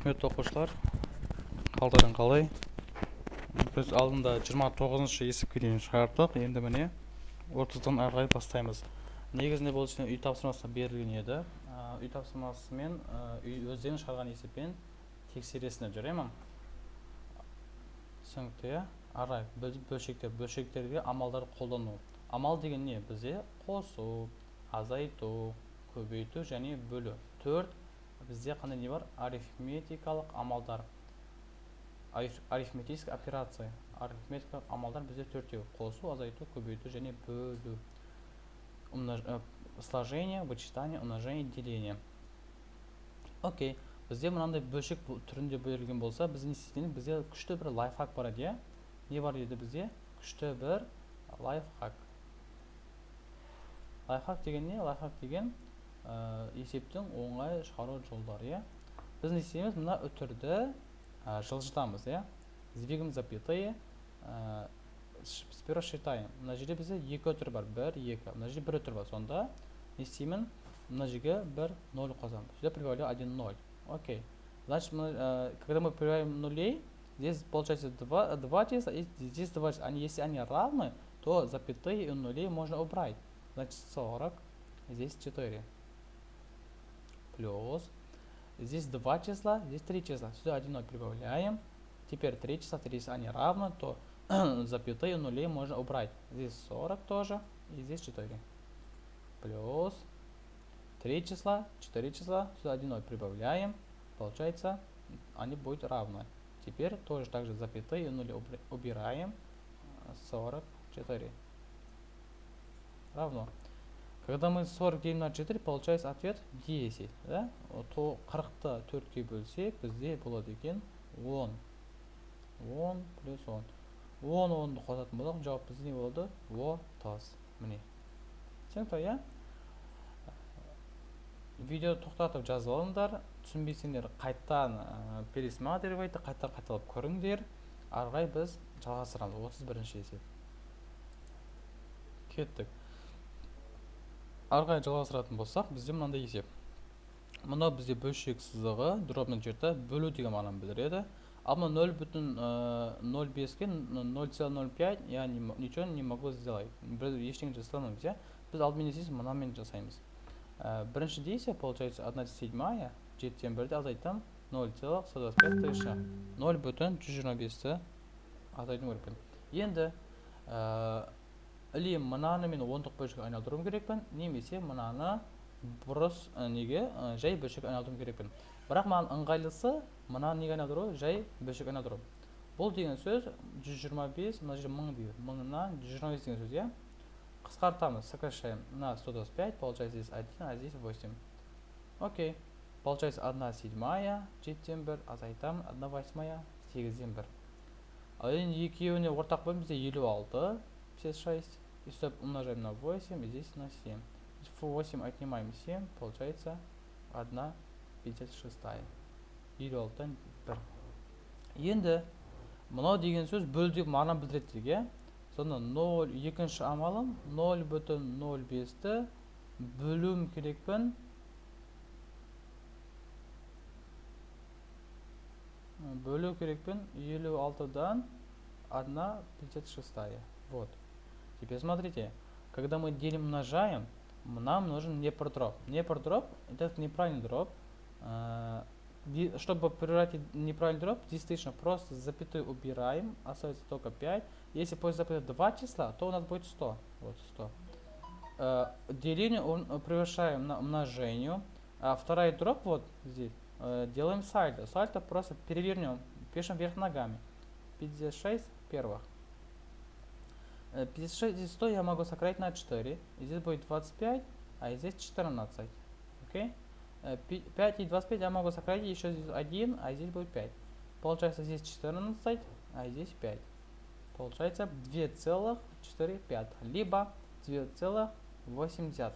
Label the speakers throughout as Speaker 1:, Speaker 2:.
Speaker 1: Құрметті оқушылар, қалдарың қалай? Біз алдында 29-шы есепке дейін шығардық. Енді міне 30-дан ары қарай бастаймыз. Негізінде бұл үшін үй тапсырмасы берілген еді. Үй тапсырмасымен өздерің шығарған есеппен тексересіңдер, жарай ма? Түсінікті, иә? Ары қарай бөлшектерге амалдар қолдану. Амал деген не? Бізде қосу, азайту, көбейту және бөлу. 4 бізде қандай не бар? Арифметикалық амалдар. Арифметическая операция. Арифметикалық амалдар бізде 4-еу. Қосу, азайту, көбейту және бөлу. Сложение, вычитание, умножение, деление. Окей. Бізде мынандай бөлшек түрінде берілген болса, біз не істейміз? Бізде күшті бір лайфхак бар еді, не бар еді бізде? Күшті бір лайфхак. Лайфхак деген не? Лайфхак деген есептің оңай шығару жолдары. Біз не істейміз? Мына үтірді жылжытамыз. Сдвигаем запятые. Сперва считаем. Мына жерде бізде 2 үтір бар. 1, 2. Мына жерде 1 үтір бар. Сонда не істеймін? Мына жерге 1, 0 қосамын. Сюда прибавляю 1, 0. Окей. Значит, когда мы прибавим нулей, здесь получается 2 числа, и здесь 2 числа. Если они равны, то запятые и нулей можно убрать. Значит, 40. Здесь 4. Плюс. Здесь 2 числа, здесь 3 числа. Сюда 1, 0 прибавляем. Теперь 3 числа, 3 если они равны, то запятые нулей можно убрать. Здесь 40 тоже, и здесь 4. Плюс 3 числа, 4 числа, сюда 1, 0 прибавляем. Получается, они будут равны. Теперь тоже так же запятые нули убираем. 44. Равно. Когда мы 40 делим на 4, получается ответ 10. Да? То 40-ты 4-ке бөлсек, бізде болады екен 10. 10 плюс 10. 10-ды қосатын болдық, жауап бізде не болады? 30. Міне. Түсінікті, иә? Видео тоқтатып жазып алыңдар. Түсінбесеңдер қайттан пересматривайте, қайталап көріңдер. Ары қарай біз жалғастырамыз. 31-ші есеп. Кеттік. Ары қарай жалғастыратын болсақ, бізде мынандай есеп. Мынау бізде бөлшек сызығы, дробный жерде бөлу деген мағынаны білдіреді. Ал мына 0,05-ке 0,05, я ничего не могу сделать. Біз ештеңе жасай алмаймыз, біз алдымен не істейміз? Мынамен жасаймыз. Бірінші дейсе, получается 1/7, 7-тен 1-ді азайтам 0,125 тиыша. 0,125-ті азайтым керекпін. Енді или мынаны мен ондық бөлшекке айналдыруым керекпін, немесе мынаны бұрыс неге жай бөлшекке айналдыруым керекпін. Бірақ маған ыңғайлысы мынаны неге айналдыру, жай бөлшекке айналдыру. Бұл деген сөз 125, мына жерде 1000 дейді. 1000-нан 125 деген сөз, Қысқартамыз, сокращаем на 125, получается здесь 1, а здесь 8. Окей. Получается 1/7, 7-тен 1, азайтам 1/8, 8-ден 1. Ал енді екеуіне ортақ бөлім бізде 56, 56. И сюда умножаем на 8, и здесь на 7. 8 отнимаем 7, получается 1/56. 56-тан 1. Енді мынау деген сөз бөл деп мағынаны білдіреді деге. Сонда 0, екінші амалым 0,05-ті бөлуім керекпін. Бөлу керекпін 56-дан 1/56. Вот. Теперь смотрите, когда мы делим, умножаем, нам нужен непрдроп. Непрдроп – это неправильный дробь. Чтобы превратить неправильный дробь, действительно просто запятую убираем, остается только 5. Если после запятой 2 числа, то у нас будет 100. Вот 100. Деление превышаем на умножению. А второй дробь вот здесь делаем сальдо. Сальдо просто перевернем, пишем вверх ногами. 56 первых. 56 здесь 100 я могу сократить на 4. И здесь будет 25, а здесь 14. Окей? 5 и 25 я могу сократить еще здесь 1, а здесь будет 5. Получается здесь 14, а здесь 5. Получается 2,45, либо 2,8.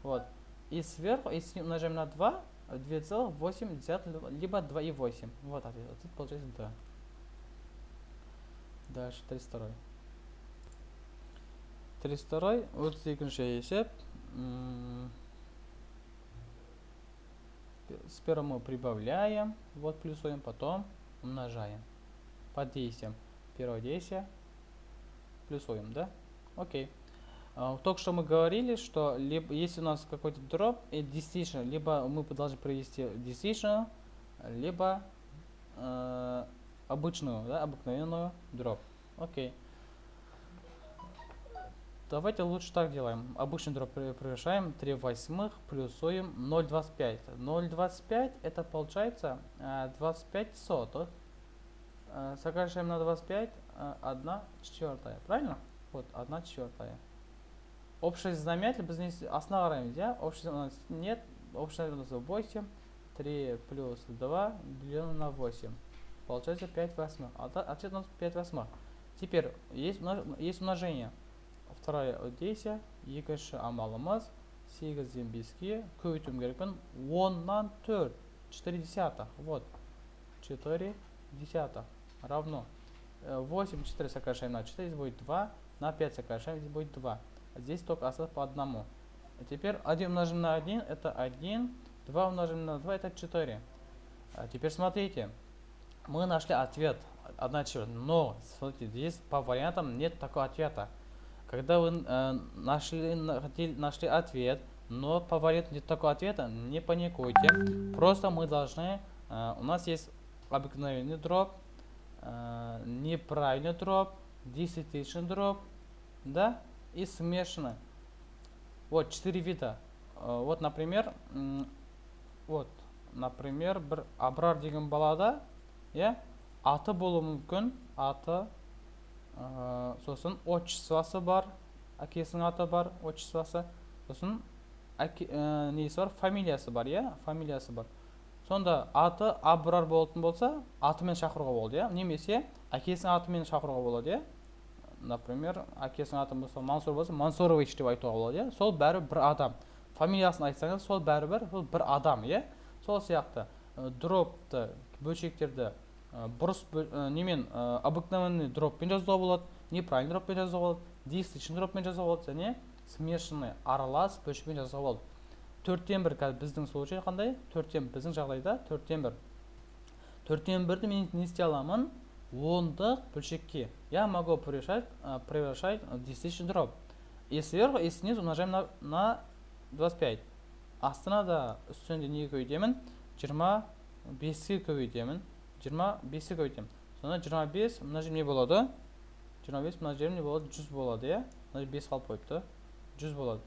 Speaker 1: Вот. И сверху, если умножаем на 2, 2,8, либо 2,8. Вот ответ. Ответ получается 2. Дальше 32. 32. Вот екінші есеп. Сперва мы прибавляем, вот плюсуем, потом умножаем. Под действием первого действия плюсуем, да? Окей. Только что мы говорили, что либо если у нас какой-то дроп и decision, либо мы должны провести decision, либо обычную, да, обыкновенную дроп. Окей. Давайте лучше так делаем. Обычный дроп превышаем 3/8, плюсуем 0,25. 0,25 это получается 25 сотых. Сокращаем на 25, 1/4. Правильно? Вот, 1/4. Общий знаменатель біз основаем, да? Общий у нас нет. Общий у нас 8. 3 плюс 2 делено на 8. Получается 5/8. Ответ у нас 5/8. Теперь есть умножение. Второе действие. Екінші амалымыз 8-ден 5-ге көбейтуім керекпін. 10-нан 4. 4/10. Вот. 4/10 равно 8, 4 сокращаем на 4, здесь будет 2, на 5 сокращаем, здесь будет 2. Здесь только осталось по одному. А теперь 1 умножим на 1, это 1, 2 умножим на 2, это 4. А теперь смотрите, мы нашли ответ 1/4, но смотрите, здесь по вариантам нет такого ответа. Когда вы нашли ответ, но по варианту нет такого ответа, не паникуйте. Просто мы должны, у нас есть обыкновенный дроп, неправильный дроп, decision дроп, да, и смешанный. Вот 4 вида. Вот, например, бір Абрар деген балада, аты болуы мүмкін, аты, сосын отчествосы бар, әкесінің аты бар, отчествосы, сосын несі бар, фамилиясы бар, фамилиясы бар. Сонда аты Абрар болатын болса, атымен шақыруға болады, немесе әкесінің атымен шақыруға болады, например, әкесінің аты болса Мансур болса, Мансурович деп айтуға болады, сол бәрі бір адам. Фамилиясын айтсаңыз, сол бәрі бір адам, сол сияқты дропты, бөлшектерді бұрыс немен обыкновенный дроппен жазуға болады, неправильный дроппен жазуға болады, decision дроппен жазуға болады, және смешанный аралас бөлшекпен жазуға болады. 4/1 қазір біздің случай қандай? 4/1 біздің жағдайда 4/1. 4/1-ді мен не істей аламын? 10-дық бөлшекке. Я могу превращать decision drop. И сверху, и снизу умножаем на 25. Астына да үстінде неге көбейтемін? 25-ге көбейтемін. 25-ге көбейтемін. Сонда 25 умножим не болады? 25 умножим не болады? 100 болады, Мына 5 қалып қойыпты. 100 болады.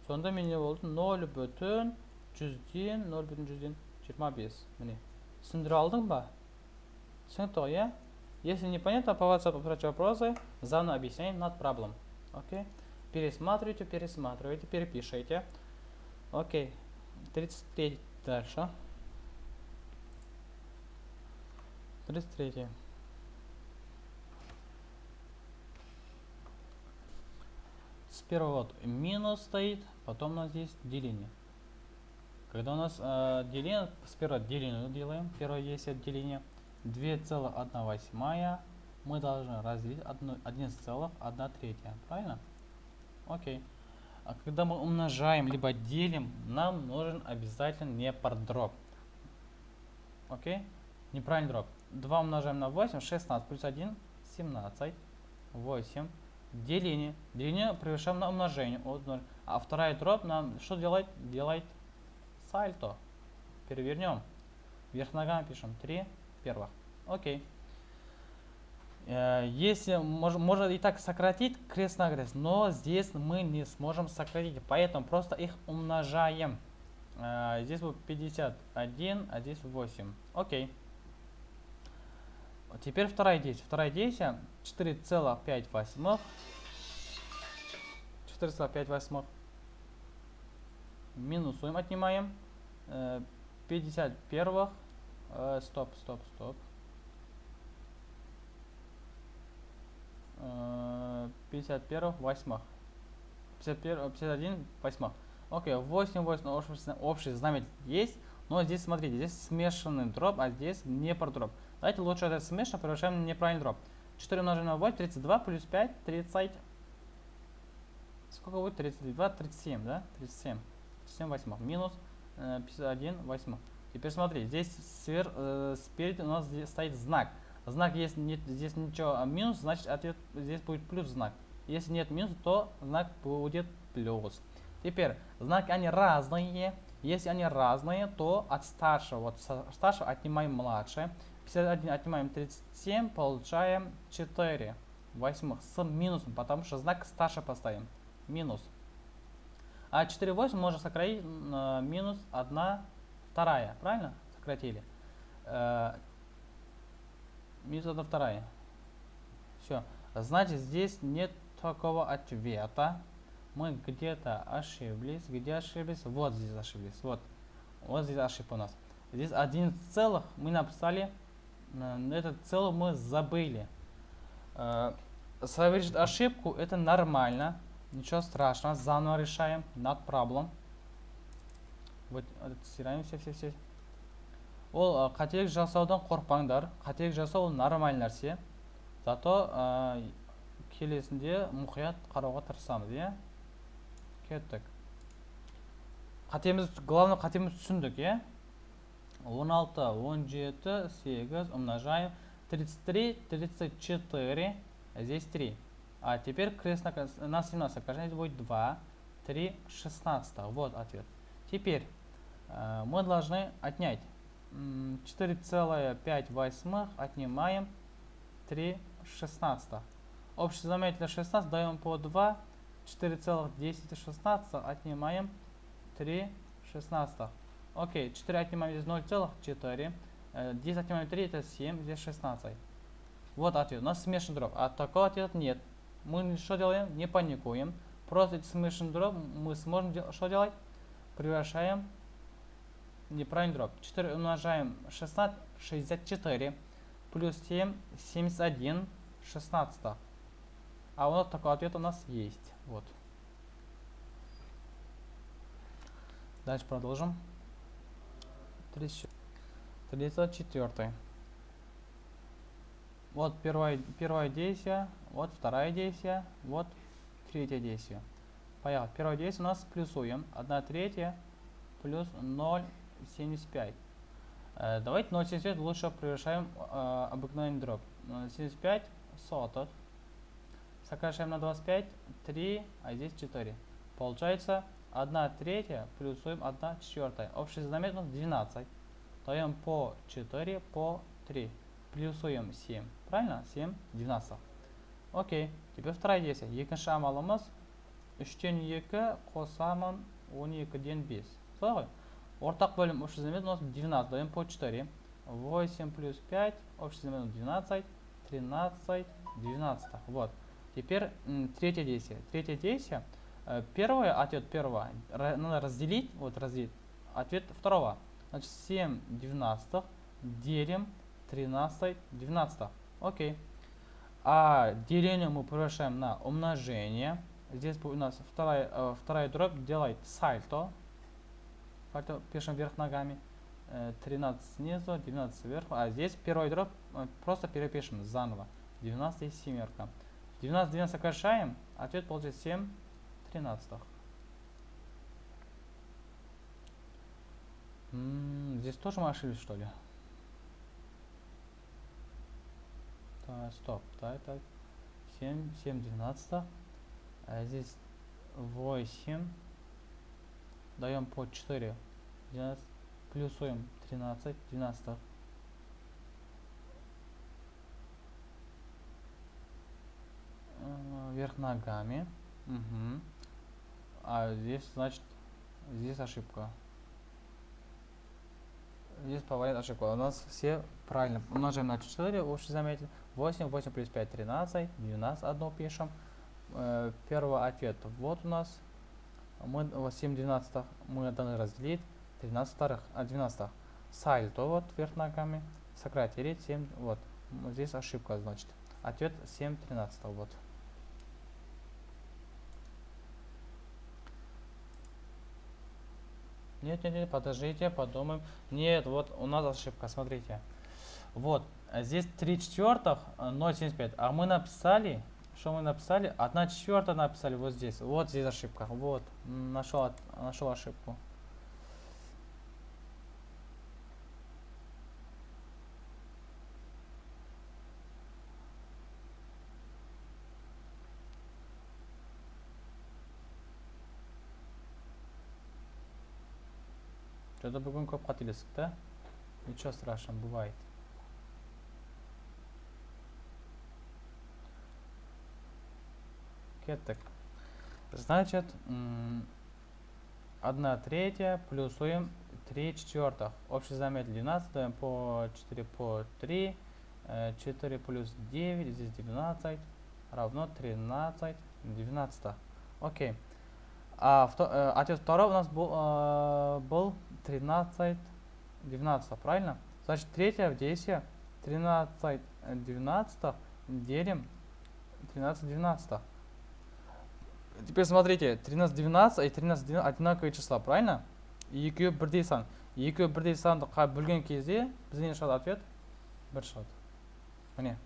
Speaker 1: Сонда мен не болды? 0,100-ден 0,100-ден 25. Міне. Түсіндіре алдың ба? Түсінікті ғой, Если непонятно, по WhatsApp отправьте вопросы, заново объясняем над проблем. Окей? Пересматривайте, перепишите. Окей. 33 дальше. 33. Сперва вот минус стоит, потом у нас здесь деление. Когда у нас деление, сперва деление делаем. Первое есть деление. 2,1/8 мы должны разделить 11,1/3. Правильно? Окей. А когда мы умножаем либо делим, нам нужен обязательно непардроп. Окей? Неправильный дроп. 2 умножаем на 8, 16 плюс 1, 17. 8. Деление. Деление превышаем на умножение. А второй дроп нам что делает? Делает сальто. Перевернем. Вверх ногами пишем 3 первых. Окей. Если можно и так сократить крест-накрест, но здесь мы не сможем сократить, поэтому просто их умножаем. Здесь будет 51, а здесь 8. Окей. Теперь второе действие. Второе действие 4,5. 4,5. Минусуем, отнимаем. 51. Стоп. 51 восьмых. 51 восьмых. Окей, 8 общий знаменатель есть, но здесь смотрите, здесь смешанный дроп, а здесь не дроп. Давайте лучше это смешно превращаем в неправильный дроп. 4 умножим на 8, 32 плюс 5, 30. Сколько будет? 32, 37, да? 37. 37 восьмых. Минус 51 восьмых. Теперь смотри, здесь спереди у нас здесь стоит знак. Знак, если нет здесь ничего минус, значит ответ здесь будет плюс знак. Если нет минус, то знак будет плюс. Теперь, знаки они разные. Если они разные, то от старшего, вот старшего отнимаем младшее. 51 отнимаем 37, получаем 4 восьмых с минусом, потому что знак старше поставим. Минус. А 4 8 можно сократить на минус 1 вторая. Правильно? Сократили. Минус 1 вторая. Все. Значит, здесь нет такого ответа. Мы где-то ошиблись. Где ошиблись? Вот здесь ошиблись. Вот здесь ошибка у нас. Здесь 1 целых мы написали. Этот целый мы забыли. Совершить ошибку это нормально. Ничего страшного. Заново решаем. Not problem. Вот стираем все. Ол қателік жасаудан қорқпаңдар. Қателік жасау нормаль нәрсе. Зато келесінде мұқият қарауға тырысамыз, иә? Кеттік. Главное қатеміз түсіндік, иә? 16, 17, 8 умножаем. 33, 34, здесь 3. А теперь крест на 17, здесь будет 2, 3, 16. Вот ответ. Теперь мы должны отнять 4,5 восьмых, отнимаем 3 16. Общий знаменатель 16 даем по 2, 4,10 16 отнимаем 3 16. Окей, 4 отнимаем здесь 0,4. 10 отнимаем 3, это 7, здесь 16. Вот ответ. У нас смешанный дробь. А такого ответа нет. Мы что делаем? Не паникуем. Просто смешанный дробь мы сможем что делать? Превращаем неправильный дробь. 4 умножаем 16, 64. Плюс 7, 71, 16. А вот такой ответ у нас есть. Вот. Дальше продолжим. 34. Вот первое действие, вот второе действие, вот третье действие. Поехали. Первое действие у нас плюсуем. 1/3 плюс 0,75. Давайте 0,75 лучше превращаем обыкновенный дробь. 0,75 сотых. Сокращаем на 25, 3, а здесь 4. Получается 1/3 плюсуем 1/4. Общий знаменатель 12. Даем по 4, по 3. Плюсуем 7. Правильно? 7, 12. Окей. Теперь второе действие. Екінші амалымыз 3-тен 2 қосамын 12-ден 5. Солай ғой? Ортақ бөлім общий знаменатель у нас 12. Даем по 4. 8 плюс 5. Общий знаменатель 12. 13, 12. Вот. Теперь третье действие. Третье действие. Первое, ответ первого надо разделить. Вот разделить. Ответ второго. Значит 7 12 делим 13 12. Окей. А деление мы превращаем на умножение. Здесь у нас вторая дробь делает сальто. Пишем вверх ногами. 13 снизу, 12 сверху. А здесь первый дробь просто перепишем заново. 12 и семерка. 12 12 сокращаем. Ответ получится 7 13. Здесь тоже мы ошиблись, что ли? Так, стоп. Так. 7 12. А здесь 8. Даем по 4. 12. Плюсуем 13 12. Вверх ногами. Угу. А здесь, значит, здесь ошибка. Здесь повалит ошибка. У нас все правильно. Умножаем на 4, общий знаменатель. 8, 8 плюс 5, 13. 12 одно пишем. Первый ответ. Вот у нас. Мы 7 12 мы должны разделить. 13 вторых, 12. Сальто вот вверх ногами. Сократили 7. Вот. Здесь ошибка, значит. Ответ 7 13. Вот. Нет, подождите, подумаем. Нет, вот у нас ошибка, смотрите. Вот, здесь 3/4, 0,75. А мы написали, что мы написали? 1/4 написали вот здесь. Вот здесь ошибка. Вот, нашел ошибку. Что-то бүгін көп қателестік, да? Ничего страшного, бывает. Кеттік. Значит, 1/3 плюсуем 3/4. Общий заметь 12, даем по 4 по 3. 4 плюс 9, здесь 12, равно 13 12. Окей. Ответ второй у нас был 13 12, правильно? Значит, третье в действии 13 12 делим 13 12. Теперь смотрите, 13 12 и 13 12 одинаковые числа, правильно? Екеуі бірдей сан. Екеуі бірдей санды бөлген кезде бізде не шығады ответ? 1 шығады. Міне.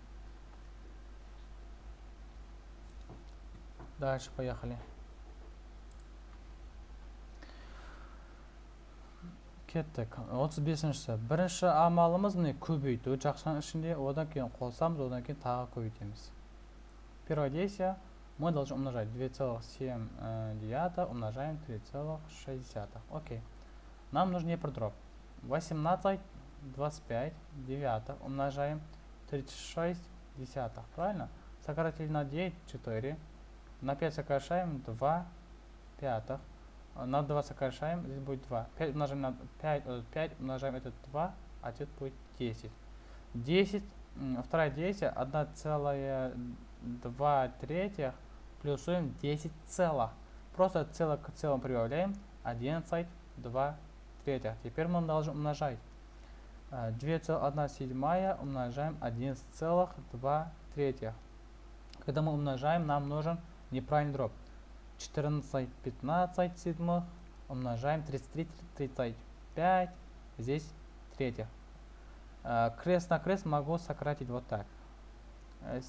Speaker 1: Дальше поехали. Кеттік. 35-ші. Бірінші амалымыз міне көбейту жақшаның ішінде, одан кейін қосамыз, одан кейін тағы көбейтеміз. Первое действие. Мы должны умножать 2,7 умножаем 3,6. Окей. Нам нужен дробь. 18 25 9 умножаем 36 десятых. Правильно? Сократили на 9 4. На 5 сокращаем 2 пятых. На 2 сокращаем, здесь будет 2. 5 умножаем на 5 умножаем это 2, ответ будет 10. 10, второе действие, 1,2 третьих плюсуем 10 целых. Просто целых к целым прибавляем 11 2 третьих. Теперь мы должны умножать. 2,1 умножаем 11,2 третьих. Когда мы умножаем, нам нужен неправильный дробь. 14 15 седьмых умножаем 33 35, здесь третьих. Крест на крест могу сократить вот так.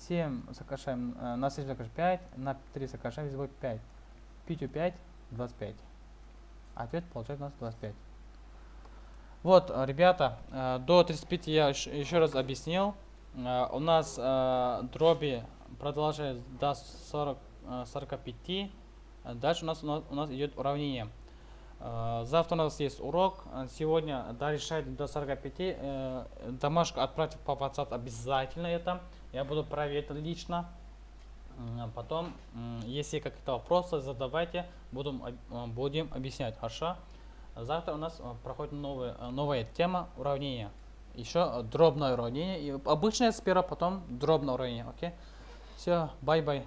Speaker 1: 7 сокращаем, на 7 сокращаем 5, на 3 сокращаем, здесь будет 5. 5 5 25. Ответ получается у нас 25. Вот, ребята, до 35 я еще раз объяснил. У нас дроби продолжаются до 45. Дальше у нас идет уравнение. Завтра у нас есть урок. Сегодня дорешать до 45. Домашку отправьте по WhatsApp обязательно это. Я буду проверять лично. Потом, если какие-то вопросы, задавайте. Будем объяснять. Хорошо? Завтра у нас проходит новая тема уравнения. Еще дробное уравнение. И обычное сперва, потом дробное уравнение. Окей? Все, бай-бай.